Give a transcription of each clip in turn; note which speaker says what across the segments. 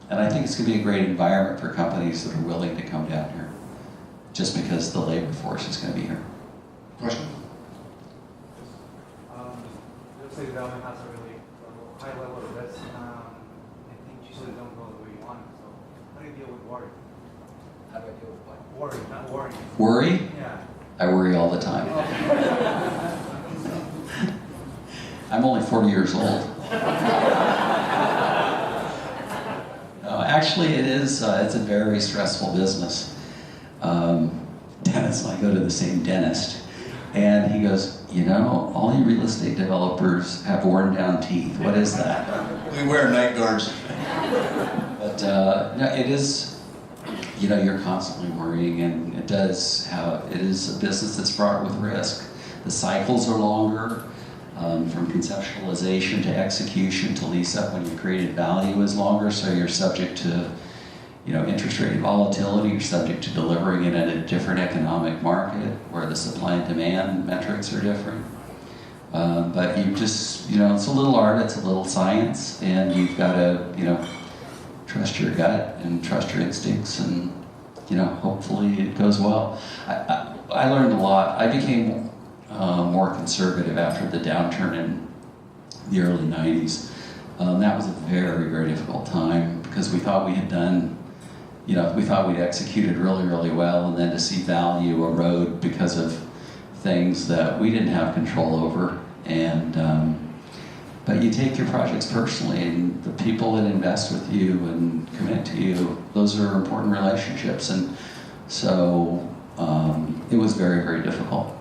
Speaker 1: And I think it's going to be a great environment for companies that are willing to come down here, just because the labor force is going to be here.
Speaker 2: Question?
Speaker 3: Real estate development has a really high level of risk, and things usually don't go the way you want. So how do you deal with worry?
Speaker 4: How do I deal with what?
Speaker 3: Worry, not worrying.
Speaker 1: Worry?
Speaker 3: Yeah.
Speaker 1: I worry all the time. I'm only 40 years old. Actually, it is. It's a very stressful business. Dennis and I go to the same dentist, and he goes, "You know, all you real estate developers have worn down teeth. What is that?"
Speaker 2: We wear night guards.
Speaker 1: But no, it is. You know, you're constantly worrying, and it is a business that's fraught with risk. The cycles are longer. From conceptualization to execution to lease up when you've created value is longer, so you're subject to, you know, interest rate volatility. You're subject to delivering it in a different economic market where the supply and demand metrics are different. But you just, you know, it's a little art, it's a little science, and you've got to, you know, trust your gut and trust your instincts, and, you know, hopefully it goes well. I learned a lot. I became more conservative after the downturn in the early 90s. That was a very, very difficult time because we thought we had done, you know, we thought we'd executed really, really well, and then to see value erode because of things that we didn't have control over. And but you take your projects personally, and the people that invest with you and commit to you, those are important relationships. And so it was very, very difficult.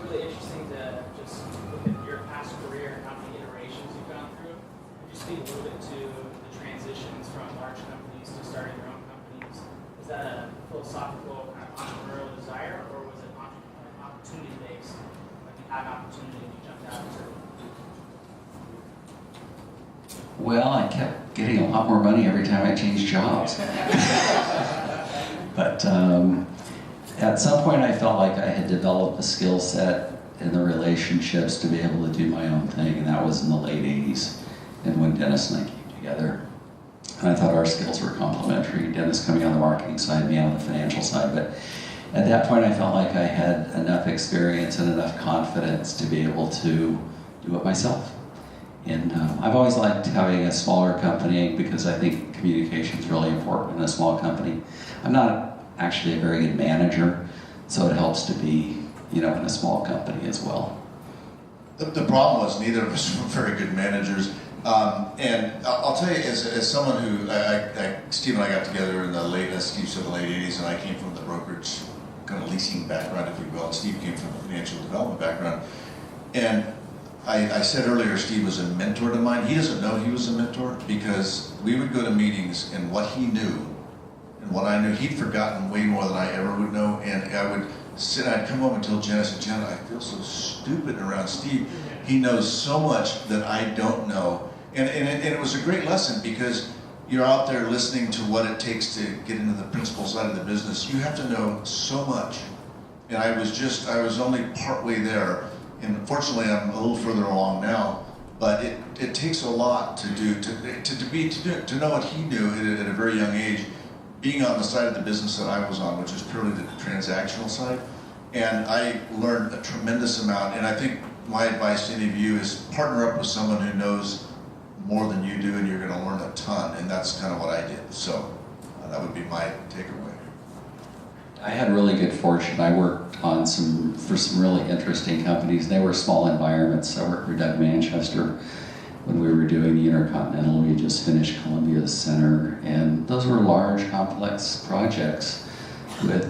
Speaker 5: Really interesting to just look at your past career and how many iterations you've gone through. Could you speak a little bit to the transitions from large companies to starting your own companies? Is that a philosophical kind of entrepreneurial desire, or was it opportunity based? Like you had an opportunity and you jumped out to?
Speaker 1: Well, I kept getting a lot more money every time I changed jobs. But at some point I felt like I had developed the skill set and the relationships to be able to do my own thing, and that was in the late 80s, and when Dennis and I came together. And I thought our skills were complementary, Dennis coming on the marketing side, me on the financial side. But at that point I felt like I had enough experience and enough confidence to be able to do it myself. And I've always liked having a smaller company because I think communication is really important in a small company. I'm not actually a very good manager, so it helps to be, you know, in a small company as well.
Speaker 2: The problem was neither of us were very good managers. And I'll tell you, as someone who, Steve and I got together in the late 80s, and I came from the brokerage kind of leasing background, if you will, and Steve came from the financial development background. And I said earlier, Steve was a mentor to mine. He doesn't know he was a mentor because we would go to meetings, and what he knew and what I knew, he'd forgotten way more than I ever would know. And I would sit, I'd come home and tell Jen, I said, Jen, I feel so stupid around Steve. He knows so much that I don't know. And it was a great lesson because you're out there listening to what it takes to get into the principal side of the business. You have to know so much. And I was only partway there. And fortunately, I'm a little further along now. But it takes a lot to do, to know what he knew at a very young age, being on the side of the business that I was on, which is purely the transactional side. And I learned a tremendous amount. And I think my advice to any of you is partner up with someone who knows more than you do, and you're going to learn a ton. And that's kind of what I did. So that would be my takeaway.
Speaker 1: I had really good fortune. I worked on for some really interesting companies. They were small environments. I worked for Doug Manchester when we were doing the Intercontinental. We just finished Columbia Center, and those were large, complex projects with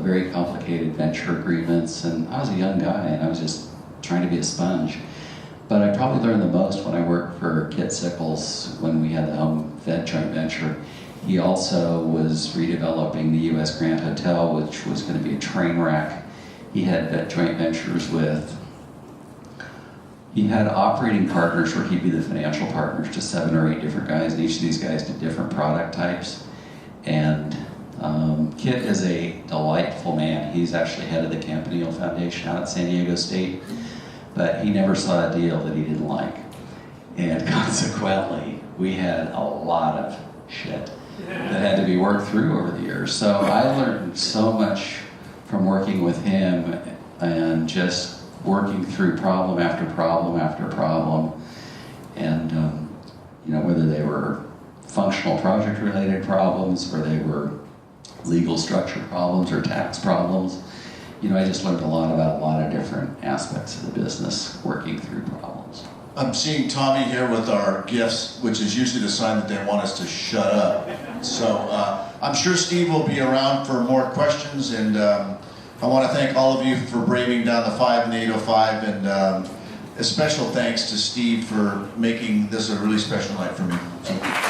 Speaker 1: very complicated venture agreements. And I was a young guy, and I was just trying to be a sponge. But I probably learned the most when I worked for Kit Sickles when we had the home joint venture. He also was redeveloping the U.S. Grand Hotel, which was going to be a train wreck. He had joint ventures with, he had operating partners where he'd be the financial partners to 7 or 8 different guys, and each of these guys did different product types. And Kit is a delightful man. He's actually head of the Campanile Foundation out at San Diego State, but he never saw a deal that he didn't like. And consequently, we had a lot of shit that had to be worked through over the years. So I learned so much from working with him and just working through problem after problem after problem. And, you know, whether they were functional project related problems or they were legal structure problems or tax problems, you know, I just learned a lot about a lot of different aspects of the business working through problems.
Speaker 2: I'm seeing Tommy here with our gifts, which is usually the sign that they want us to shut up. So I'm sure Steve will be around for more questions, and I want to thank all of you for braving down the 5 and the 805, and a special thanks to Steve for making this a really special night for me. So.